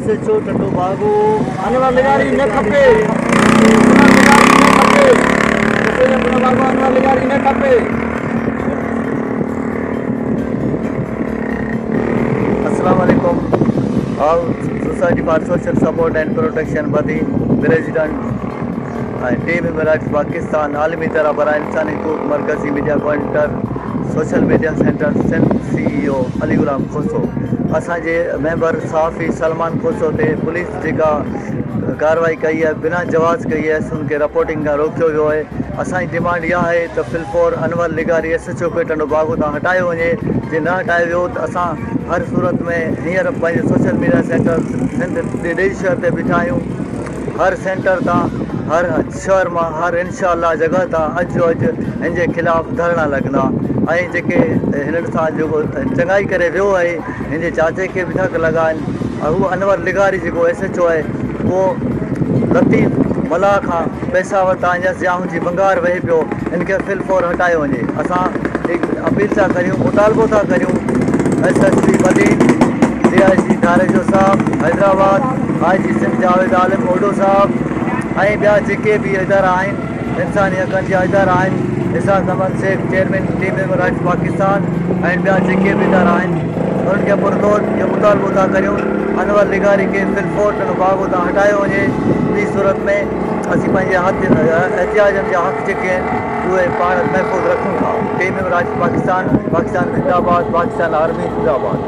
SHO टटो बागो अनवर लिगारी न खपे अनवर लिगारी न खपे। अस्सलाम वालेकुम। All society for social support and protection बदी प्रेसिडेंट टीम इमरात पाकिस्तान आलमी तरह बरा इंसानी हकूक मरकजी media coordinator social media center Sindh CEO Ali Ghulam Khoso असांजे मेंबर साफ़ी सलमान खोसो ते पुलिस जेका कार्रवाई कई है बिना जवाज़ कई है उनके रिपोर्टिंग का रोकियो वियो है। असांजी डिमांड इहा है तो फिलफोर अनवर लिगारी SHO खे टंडो बागो तां हटायो वञे। जे न हटायो वियो तो असां हर सूरत में हींअर पंहिंजे सोशल मीडिया सेंटर सिंध ॾेढी शहर ते बीठा आहियूं। हर सेंटर तां हर शहर में हर इंशाअल्लाह जगह तां अॼु हिन जे ख़िलाफ़ धरना लॻंदा ऐं जेके हिननि सां जेको चङाई करे वियो आहे हिन जे चाचे खे बि धक लॻा आहिनि। उहो अनवर लिगारी जेको SHO आहे उहो लतीफ़ मल्लाह खां पैसा वरिता या हुनजी भंगार वहे पियो, हिनखे फिलफोर हटायो वञे। असां अपील था करियूं, मुतालबो था करियूं SSP बदीन DIG धारेजो साहब हैदराबाद, IG सिंध जावेद आलिम ओडो साहब ऐं ॿिया जेके बि इदारा आहिनि इंसानी हक़नि जा इदारा आहिनि इसाक अहमद शेख चेयरमैन टीम इमरात पाकिस्तान ऐं ॿिया जेके बि इदारा आहिनि उन्हनि खे पुरतोड़ इहो मुतालबो था करियूं अनवर लिगारी खे फिलफोर बागो तां हटायो वञे। ॿी सूरत में असीं पंहिंजे एहतियाजनि जा हक़ जेके आहिनि उहे पाण महफ़ूज़ रखूं था। टीम इमरात पाकिस्तान जिंदाबाद, पाकिस्तान आर्मी जिंदाबाद।